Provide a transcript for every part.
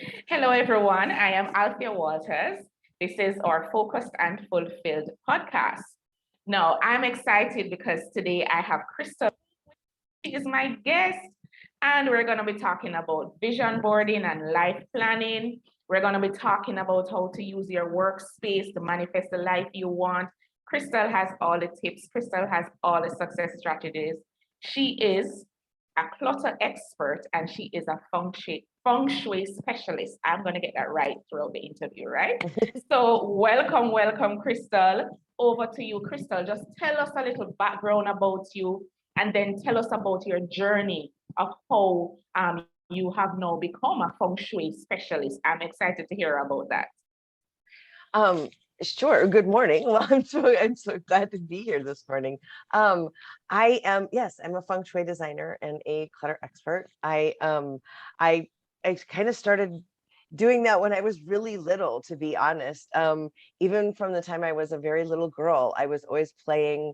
Hello, everyone. I am Althea Walters. This is our Focused and Fulfilled podcast. Now, I'm excited because today I have Krystal. She is my guest, and we're going to be talking about vision boarding and life planning. We're going to be talking about how to use your workspace to manifest the life you want. Krystal has all the tips, Krystal has all the success strategies. She is a clutter expert and she is a feng shui specialist. I'm going to get that right throughout the interview, right? So, welcome, Krystal. Over to you, Krystal. Just tell us a little background about you and then tell us about your journey of how you have now become a feng shui specialist. I'm excited to hear about that. Um, sure. Good morning. Well, I'm so glad to be here this morning. I am, yes, I'm a feng shui designer and a clutter expert. I I kind of started doing that when I was really little, to be honest. Even from the time I was a very little girl, I was always playing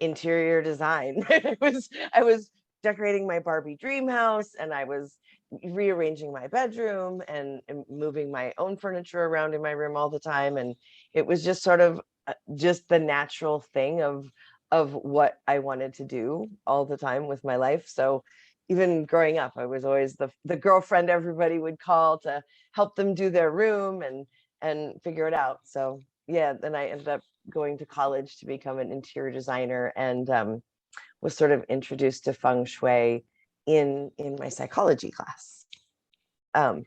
interior design. I was decorating my Barbie dream house, and I was rearranging my bedroom and moving my own furniture around in my room all the time. And it was just sort of just the natural thing of what I wanted to do all the time with my life. So even growing up, I was always the girlfriend everybody would call to help them do their room and figure it out. So yeah, then I ended up going to college to become an interior designer, and was sort of introduced to feng shui in my psychology class. Um,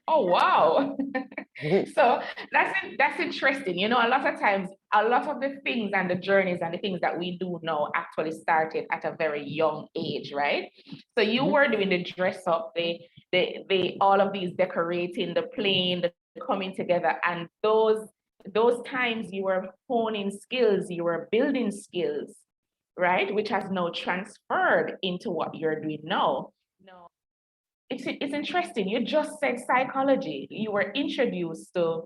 Oh wow. mhm, So that's interesting. You know, a lot of times, a lot of the things and the journeys and the things that we do now actually started at a very young age, right? So you mhm. were doing the dress up, the all of these decorating, the playing, the coming together, and those times you were honing skills, you were building skills, right? Which has now transferred into what you're doing now. No, it's interesting. You just said psychology. You were introduced to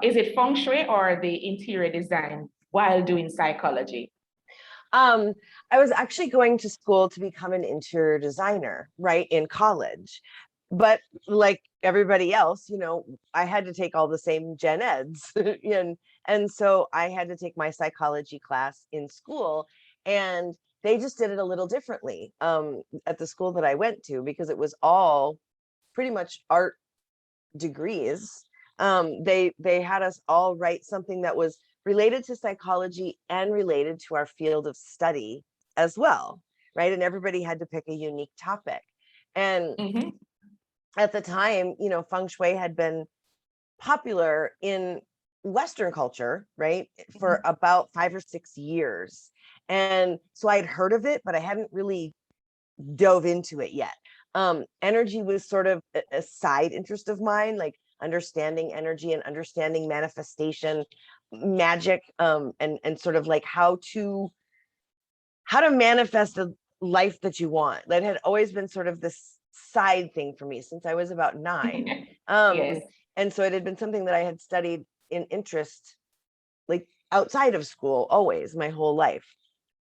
is it feng shui or the interior design while doing psychology? Um, I was actually going to school to become an interior designer, right, in college. But like everybody else, I had to take all the same gen eds. And so I had to take my psychology class in school. And they just did it a little differently at the school that I went to, because it was all pretty much art degrees. They had us all write something that was related to psychology and related to our field of study as well, right? And everybody had to pick a unique topic. And Mm-hmm. at the time, feng shui had been popular in Western culture, right, for about 5 or 6 years. And so I'd heard of it, but I hadn't really dove into it yet. Energy was sort of a side interest of mine, like understanding energy and understanding manifestation, magic, and sort of like how to manifest a life that you want. That had always been sort of this side thing for me since I was about 9. Um, Yes. and so it had been something that I had studied in interest, like outside of school, always my whole life.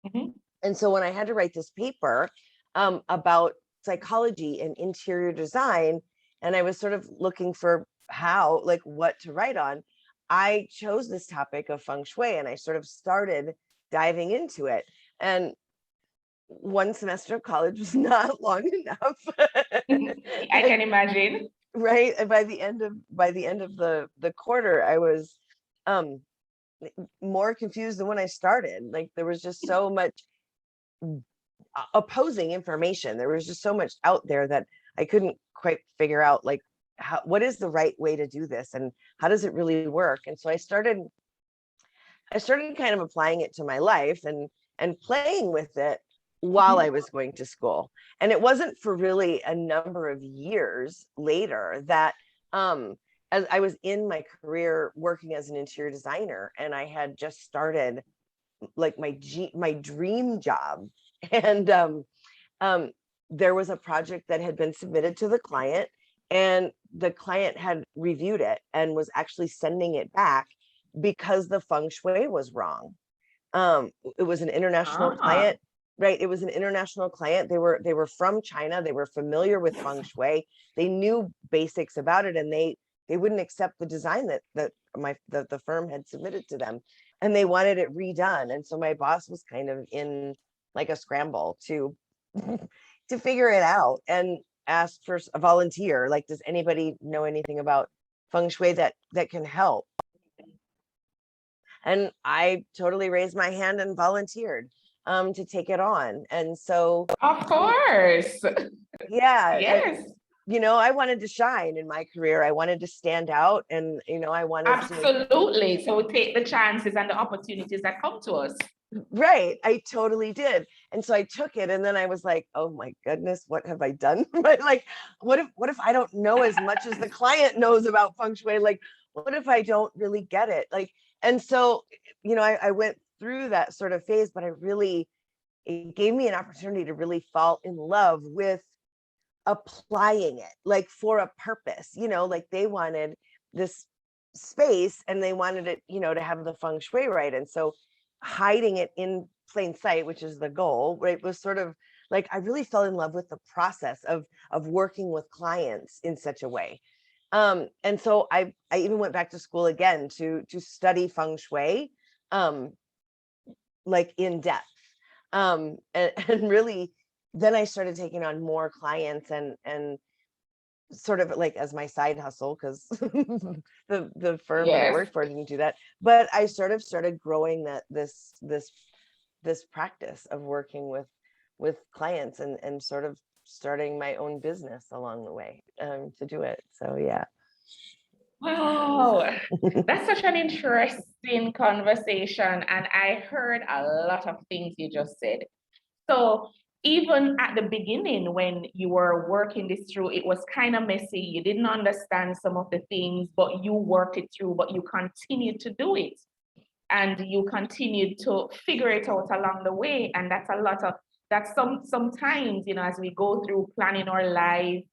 Mm-hmm. And so when I had to write this paper about psychology and interior design, and I was sort of looking for like what to write on, I chose this topic of feng shui, and I sort of started diving into it. And one semester of college was not long enough. I can imagine. Right. And by the end of the quarter, I was um more confused than when I started. Like there was just so much opposing information. There was just so much out there that I couldn't quite figure out, like, what is the right way to do this and how does it really work. And so I started kind of applying it to my life and playing with it while I Mm-hmm. was going to school. And it wasn't for really a number of years later that as I was in my career working as an interior designer, and I had just started like my dream job. And um, there was a project that had been submitted to the client, and the client had reviewed it and was actually sending it back because the feng shui was wrong. It was an international Ah, client. right? It was an international client. They were from China. They were familiar with Feng Shui. They knew basics about it, and they wouldn't accept the design that the firm had submitted to them, and they wanted it redone. And so my boss was kind of in like a scramble to to figure it out, and asked for a volunteer. Like, does anybody know anything about Feng Shui that can help? And I totally raised my hand and volunteered to take it on. And so, Of course. yeah, Yes, I wanted to shine in my career. I wanted to stand out, and I wanted to make. absolutely. So we take the chances and the opportunities that come to us. Right, I totally did. And so I took it, and then I was like, oh my goodness, what have I done? But like, what if I don't know as much as the client knows about Feng Shui? Like, what if I don't really get it? Like, and so, I went through that sort of phase, but it gave me an opportunity to really fall in love with applying it, like for a purpose. Like they wanted this space, and they wanted it, to have the Feng Shui right. And so hiding it in plain sight, which is the goal, right, was sort of like, I really fell in love with the process of working with clients in such a way. And so I even went back to school again to study Feng Shui, like in depth. And really, then I started taking on more clients, and sort of like as my side hustle, because the firm that I Yes. worked for didn't do that. But I sort of started growing this practice of working with clients, and sort of starting my own business along the way, to do it. So yeah. Wow, that's such an interesting conversation. And I heard a lot of things you just said. So even at the beginning, when you were working this through, it was kind of messy. You didn't understand some of the things, but you worked it through, but you continued to do it. And you continued to figure it out along the way. And that's sometimes, as we go through planning our life,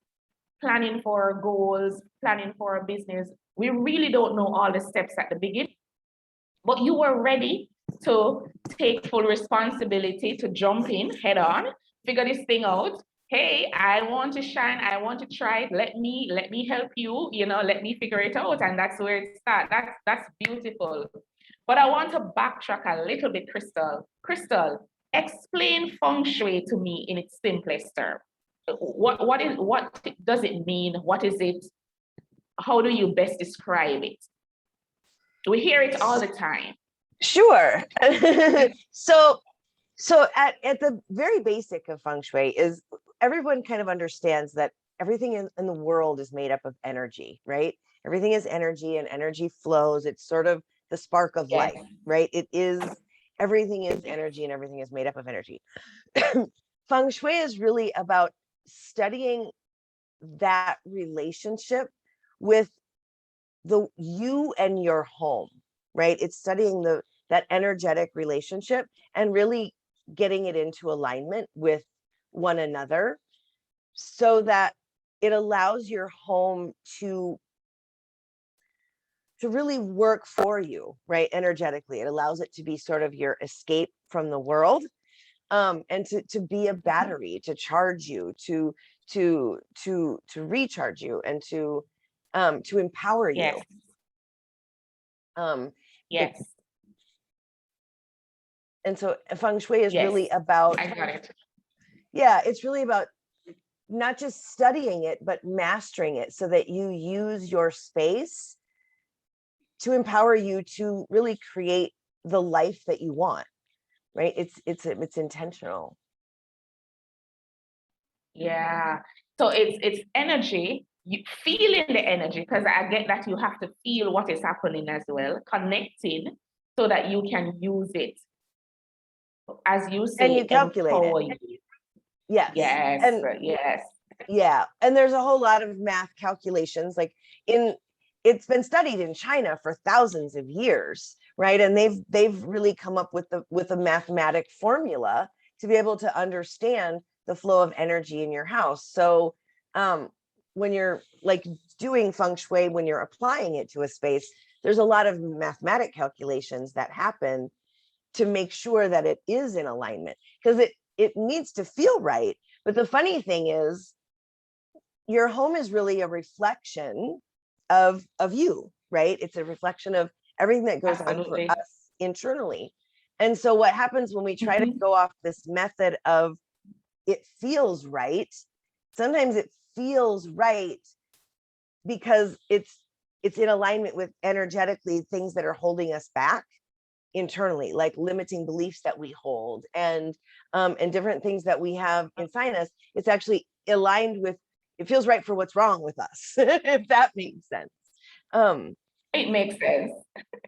planning for our goals, planning for our business, we really don't know all the steps at the beginning. But you were ready to take full responsibility, to jump in head on, figure this thing out. Hey, I want to shine. I want to try it. Let me help you. Let me figure it out. And that's where it starts. That's beautiful. But I want to backtrack a little bit, Krystal. Krystal, explain feng shui to me in its simplest term. What does it mean? What is it? How do you best describe it? We hear it all the time. Sure. so at the very basic of feng shui is, everyone kind of understands that everything in the world is made up of energy, right? Everything is energy, and energy flows. It's sort of the spark of Yes. life, right? Everything is energy, and everything is made up of energy. Feng shui is really about studying that relationship with you and your home, right? It's studying that energetic relationship, and really getting it into alignment with one another, so that it allows your home to really work for you, right? Energetically, it allows it to be sort of your escape from the world, and to be a battery, to charge you, to recharge you, and to empower you. Yes. um it, Yes. and so feng shui is Yes. really about, I got it. yeah, it's really about not just studying it, but mastering it, so that you use your space to empower you to really create the life that you want, right? It's intentional. Yeah. So it's energy. You feeling the energy, because I get that you have to feel what is happening as well, connecting so that you can use it, as you And you say, calculate it. empower you. Yes. Yes. And Yes. yeah, and there's a whole lot of math calculations, like it's been studied in China for thousands of years, right? And they've really come up with a mathematic formula to be able to understand the flow of energy in your house. So when you're like doing feng shui, when you're applying it to a space, there's a lot of mathematic calculations that happen to make sure that it is in alignment, because it needs to feel right. But the funny thing is, your home is really a reflection of you, right? It's a reflection of everything that goes on for Absolutely. us internally. And so what happens when we try to Mhm. go off this method of it feels right, sometimes it feels right because it's in alignment with energetically things that are holding us back internally, like limiting beliefs that we hold and different things that we have inside us. It's actually aligned with, it feels right for what's wrong with us, if that makes sense. It makes sense.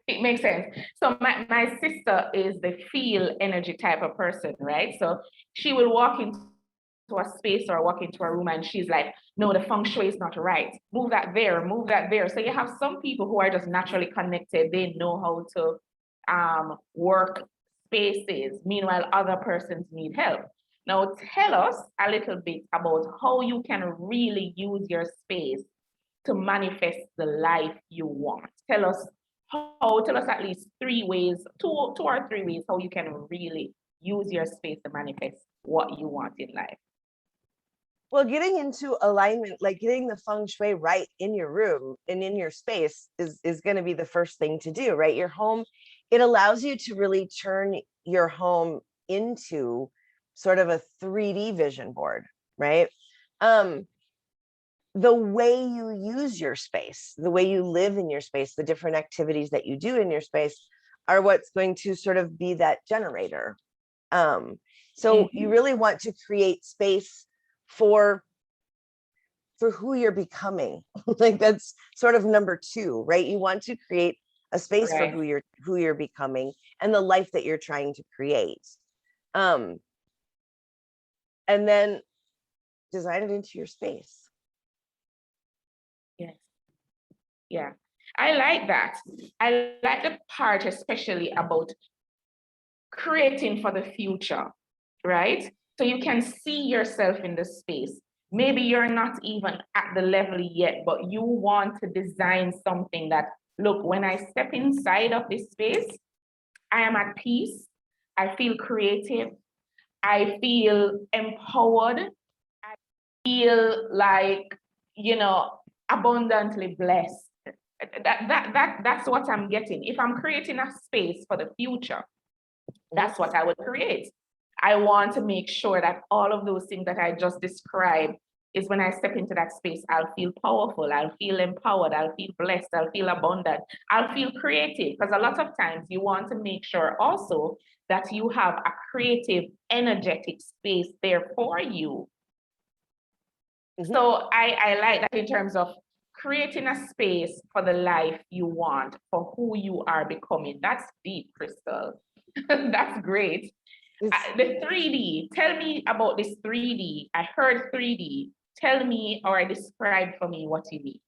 It makes sense. So my sister is the feel energy type of person, right? So she will walk into a space or walk into a room and she's like, no, the feng shui is not right. Move that there, move that there. So you have some people who are just naturally connected. They know how to work spaces. Meanwhile, other persons need help. Now tell us a little bit about how you can really use your space to manifest the life you want. Tell us at least three ways, two or three ways how you can really use your space to manifest what you want in life. Well, getting into alignment, like getting the feng shui right in your room and in your space is going to be the first thing to do, right? Your home, it allows you to really turn your home into sort of a 3D vision board, right? The way you use your space, the way you live in your space, the different activities that you do in your space are what's going to sort of be that generator. So you really want to create space for who you're becoming. Like that's sort of number two, right? You want to create a space for Right. who you're becoming and the life that you're trying to create. And then design it into your space. Yes. Yeah. I like that. I like the part especially about creating for the future, right? So you can see yourself in the space. Maybe you're not even at the level yet, but you want to design something that, look, when I step inside of this space, I am at peace. I feel creative. I feel empowered. I feel like, you know, abundantly blessed. That's what I'm getting. If I'm creating a space for the future, that's what I would create. I want to make sure that all of those things that I just described is when I step into that space, I'll feel powerful, I'll feel empowered, I'll feel blessed, I'll feel abundant, I'll feel creative. Because a lot of times you want to make sure also that you have a creative, energetic space there for you. Mhm. So I like that in terms of creating a space for the life you want, for who you are becoming. That's deep, Krystal. That's great. The 3D, tell me about this 3D. I heard 3D. Tell me or describe for me what you mean.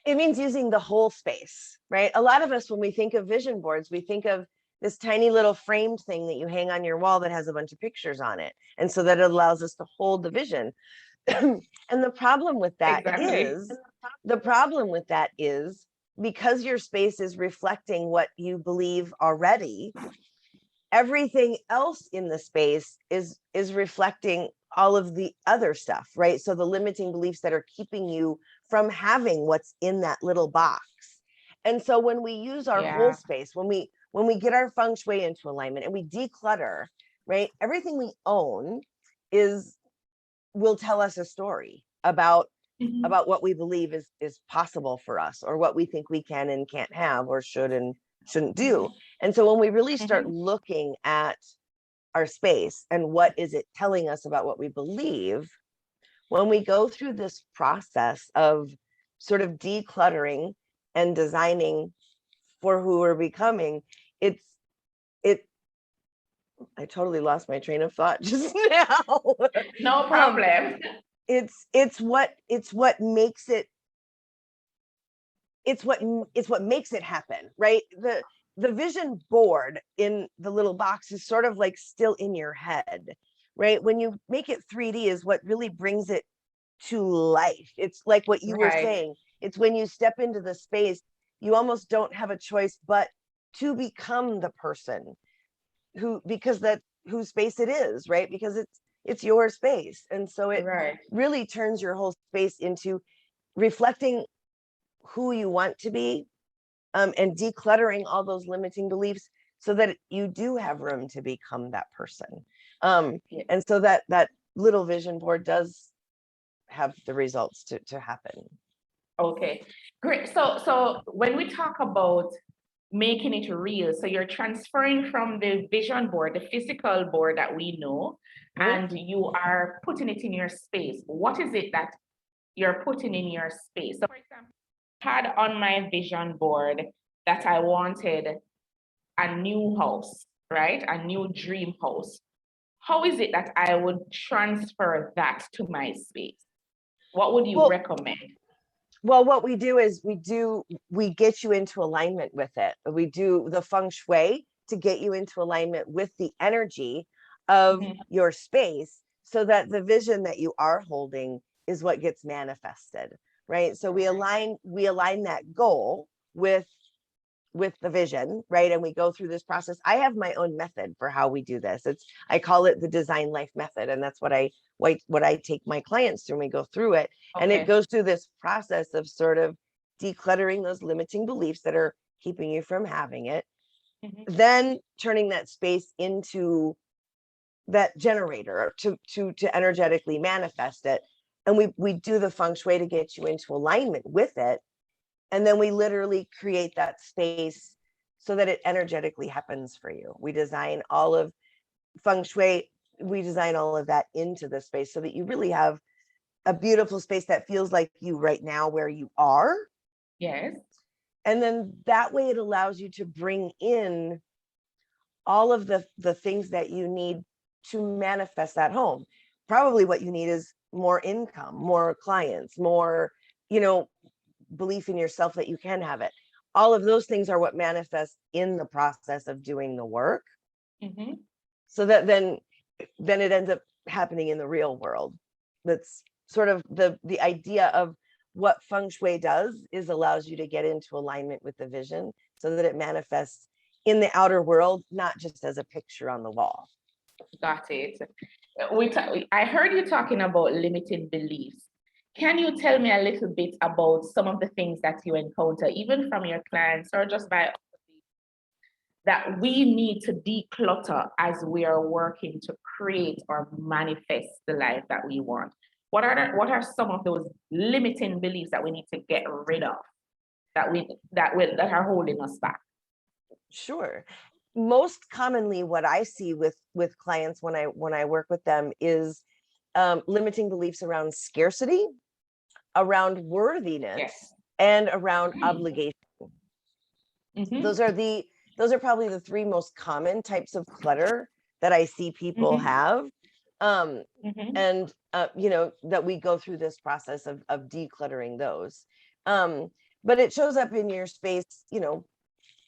It means using the whole space, right? A lot of us, when we think of vision boards, we think of this tiny little framed thing that you hang on your wall that has a bunch of pictures on it. And so that it allows us to hold the vision. And the problem with that Exactly. is because your space is reflecting what you believe already, everything else in the space is reflecting all of the other stuff, right? So the limiting beliefs that are keeping you from having what's in that little box. And so when we use our whole Yeah. space, when we get our feng shui into alignment and we declutter, right? Everything we own is will tell us a story Mhm. about what we believe is possible for us, or what we think we can and can't have, or should and shouldn't do. And so when we really start Mhm. looking at our space and what is it telling us about what we believe, when we go through this process of sort of decluttering and designing for who we're becoming, it's it I totally lost my train of thought just now. No um problem. it's what makes it it's what makes it happen, right? The vision board in the little box is sort of like still in your head, right? When you make it 3D is what really brings it to life. It's like what you were Right. saying. It's when you step into the space, you almost don't have a choice but to become the person who, because whose space it is, right? Because it's your space. And so it Right. really turns your whole space into reflecting who you want to be, and decluttering all those limiting beliefs so that you do have room to become that person. Yeah. And so that little vision board does have the results to happen. Okay, great. So when we talk about making it real, so you're transferring from the vision board, the physical board that we know, Mhm. and you are putting it in your space. What is it that you're putting in your space? So for example, I had on my vision board that I wanted a new house, right? A new dream house. How is it that I would transfer that to my space? What would you Well, recommend? well, what we do is we get you into alignment with it. We do the feng shui to get you into alignment with the energy of Mhm. your space so that the vision that you are holding is what gets manifested, right? So we align that goal with the vision, right? And we go through this process. I have my own method for how we do this. I call it the design life method, and that's what I take my clients through. And we go through it, and it Okay. goes through this process of sort of decluttering those limiting beliefs that are keeping you from having it, Mhm. then turning that space into that generator to energetically manifest it. And we do the feng shui to get you into alignment with it, and then we literally create that space so that it energetically happens for you. We design all of feng shui, we design all of that into the space so that you really have a beautiful space that feels like you right now where you are. Yes. And then that way it allows you to bring in all of the things that you need to manifest that home. Probably what you need is more income, more clients, more, you know, belief in yourself that you can have it. All of those things are what manifest in the process of doing the work. Mhm. So that then it ends up happening in the real world. That's sort of the idea of what feng shui does is allows you to get into alignment with the vision so that it manifests in the outer world, not just as a picture on the wall. Got it. I heard you talking about limiting beliefs. Can you tell me a little bit about some of the things that you encounter, even from your clients or just by that we need to declutter as we are working to create or manifest the life that we want? What are some of those limiting beliefs that we need to get rid of that are holding us back? Sure. Most commonly, what I see with clients when I work with them is limiting beliefs around scarcity, around worthiness, Yes. and around Mm. obligation. Mhm. Those are probably the three most common types of clutter that I see people Mhm. have. Um, Mhm. and that we go through this process of decluttering those. But it shows up in your space,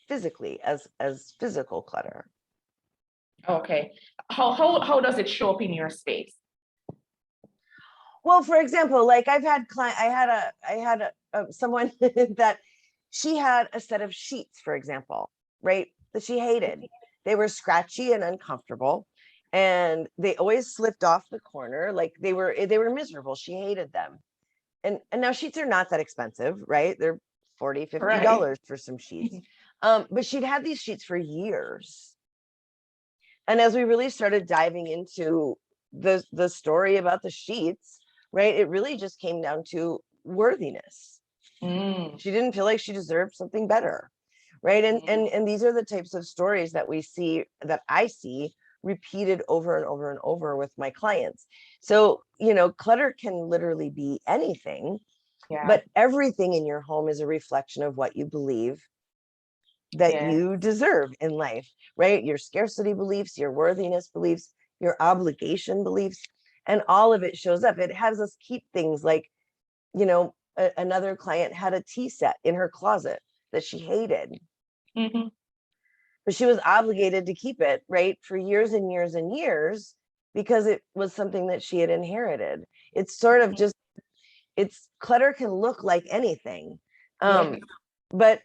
physically as physical clutter. Okay. How does it show up in your space? Well, for example, like I had someone that she had a set of sheets, for example, right, that she hated. They were scratchy and uncomfortable, and they always slipped off the corner. Like they were miserable. She hated them. And now sheets are not that expensive, right? They're 40, Right. $50 for some sheets. But she'd had these sheets for years. And as we really started diving into the story about the sheets, right, it really just came down to worthiness. Mm. She didn't feel like she deserved something better, right? and Mm. and and these are the types of stories that I see repeated over and over and over with my clients. So clutter can literally be anything, Yeah. but everything in your home is a reflection of what you believe that Yeah. you deserve in life, right? Your scarcity beliefs, your worthiness beliefs, your obligation beliefs, and all of it shows up. It has us keep things like, another client had a tea set in her closet that she hated, Mhm. but she was obligated to keep it, right, for years and years and years because it was something that she had inherited. It's sort of just, it's clutter can look like anything. Yes. But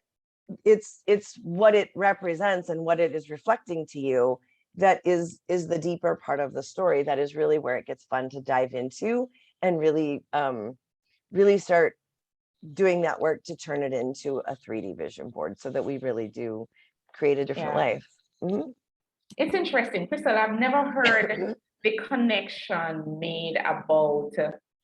it's what it represents and what it is reflecting to you that is the deeper part of the story. That is really where it gets fun to dive into and really really start doing that work to turn it into a 3D vision board so that we really do create a different Yeah. life. Mhm. It's interesting, Krystal. I've never heard the connection made about.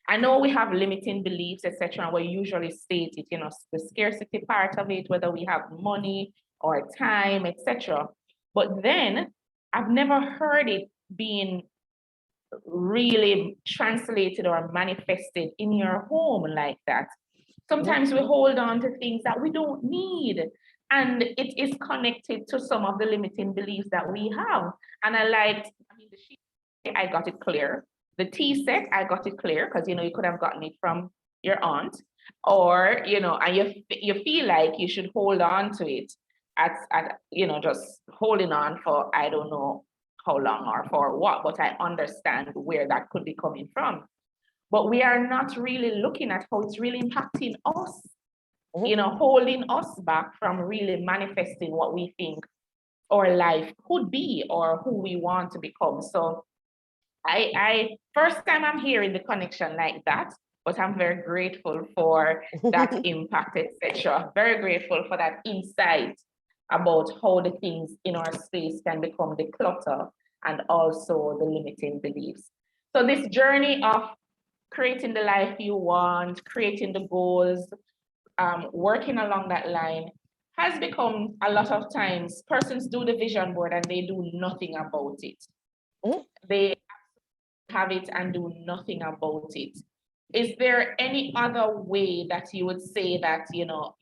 I know we have limiting beliefs, etc. And we usually state it, the scarcity part of it, whether we have money or time, etc. But then I've never heard it being really translated or manifested in your home like that. Sometimes we hold on to things that we don't need, and it is connected to some of the limiting beliefs that we have. And the sheet, I got it clear. The tea set, I got it clear because you could have gotten it from your aunt, or and you feel like you should hold on to it at just holding on for I don't know how long or for what, but I understand where that could be coming from. But we are not really looking at how it's really impacting us, holding us back from really manifesting what we think our life could be or who we want to become. So I first time I'm hearing the connection like that, but I'm very grateful for that impact, etc. Very grateful for that insight about how the things in our space can become the clutter and also the limiting beliefs. So this journey of creating the life you want, creating the goals, working along that line has become a lot of times persons do the vision board and they do nothing about it. They have it and do nothing about it. Is there any other way that you would say that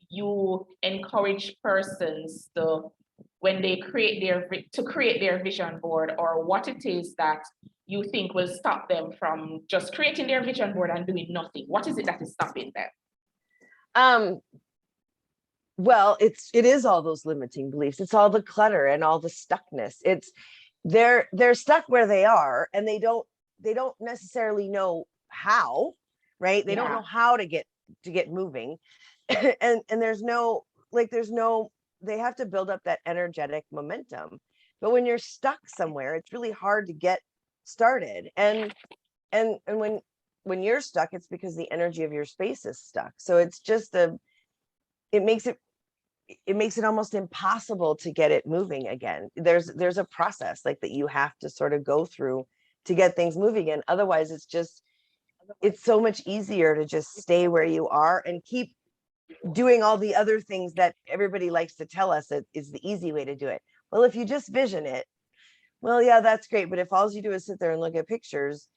you encourage persons to when they create their vision board, or what it is that you think will stop them from just creating their vision board and doing nothing? What is it that is stopping them? Well, it is all those limiting beliefs. It's all the clutter and all the stuckness. They're stuck where they are, and they don't necessarily know how, right? They don't know how to get moving. and there's no they have to build up that energetic momentum. But when you're stuck somewhere, it's really hard to get started. And when you're stuck, it's because the energy of your space is stuck. So it's just it makes it almost impossible to get it moving again. There's a process like that you have to sort of go through to get things moving. And otherwise it's so much easier to just stay where you are and keep doing all the other things that everybody likes to tell us is the easy way to do it. Well, if you just vision it, well, yeah, that's great. But if all you do is sit there and look at pictures,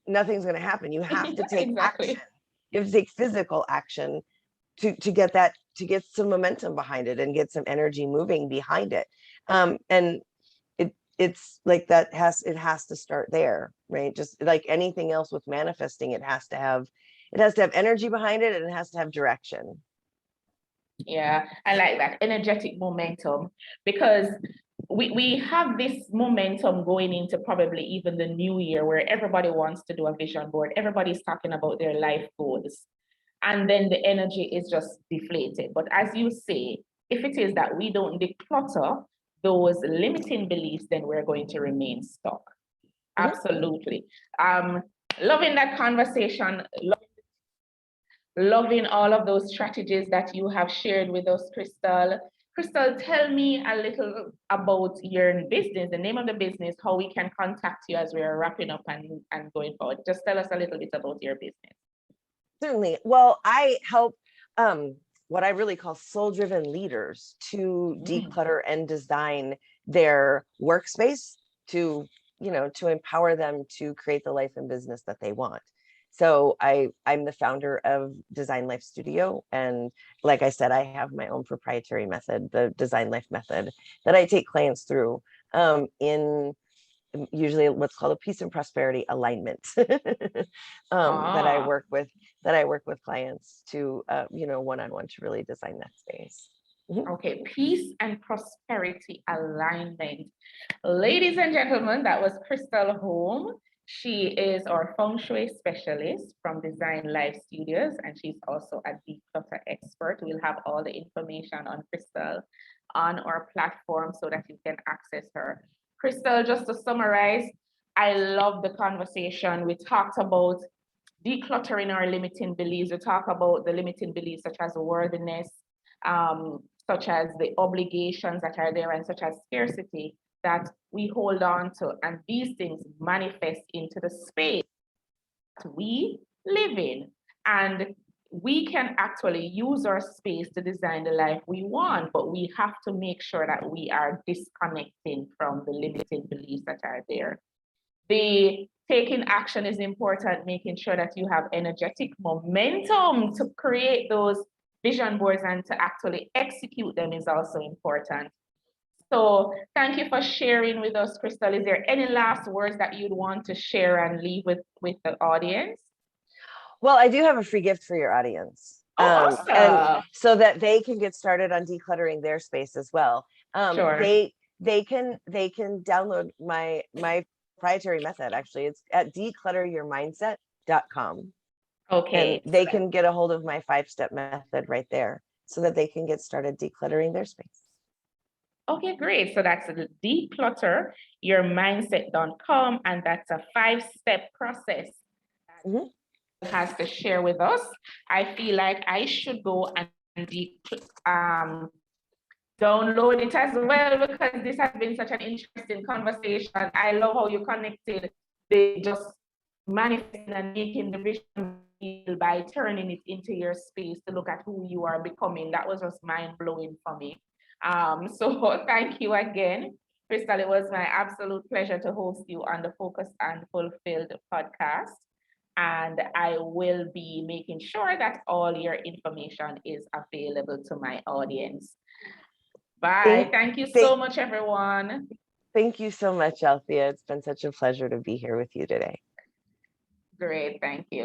nothing's going to happen. You have to take action. You have to take physical action to get some momentum behind it and get some energy moving behind it. And it's like it has to start there, right? Just like anything else with manifesting, it has to have energy behind it, and it has to have direction. Yeah, I like that energetic momentum, because we have this momentum going into probably even the new year, where everybody wants to do a vision board. Everybody's talking about their life goals. And then the energy is just deflated. But as you say, if it is that we don't declutter those limiting beliefs, then we're going to remain stuck. Absolutely. Loving that conversation, loving all of those strategies that you have shared with us, Krystal. Krystal, tell me a little about your business, the name of the business, how we can contact you as we're wrapping up and going forward. Just tell us a little bit about your business. Certainly. Well, I help what I really call soul-driven leaders to declutter and design their workspace to empower them to create the life and business that they want. So I'm the founder of Design Life Studio. And like I said, I have my own proprietary method, the Design Life method, that I take clients through in usually what's called a peace and prosperity alignment that I work with clients to one-on-one to really design that space. Okay, peace and prosperity alignment. Ladies and gentlemen, that was Krystal Home. She is our Feng Shui specialist from Design Life Studios, and she's also a declutter expert. We'll have all the information on Krystal on our platform so that you can access her. Krystal, just to summarize, I love the conversation. We talked about decluttering our limiting beliefs. We talk about the limiting beliefs such as worthiness, such as the obligations that are there, and such as scarcity that we hold on to. And these things manifest into the space that we live in. And we can actually use our space to design the life we want, but we have to make sure that we are disconnecting from the limiting beliefs that are there. The taking action is important, making sure that you have energetic momentum to create those vision boards and to actually execute them is also important. So thank you for sharing with us, Krystal. Is there any last words that you'd want to share and leave with the audience? Well, I do have a free gift for your audience. Oh, And awesome. so that they can get started on decluttering their space as well. Sure. They can download my proprietary method. Actually, it's at declutteryourmindset.com. Okay. And they can get a hold of my 5-step method right there so that they can get started decluttering their space. Okay, great. So that's the declutteryourmindset.com, and that's a 5-step process Mhm. that has to share with us. I feel like I should go and download it as well, because this has been such an interesting conversation. I love how you connected the just manifesting and making the vision real by turning it into your space to look at who you are becoming. That was just mind-blowing for me. So thank you again, Krystal. It was my absolute pleasure to host you on the Focused and Fulfilled podcast. And I will be making sure that all your information is available to my audience. Bye. Thank you so much, everyone. Thank you so much, Althea. It's been such a pleasure to be here with you today. Great. Thank you.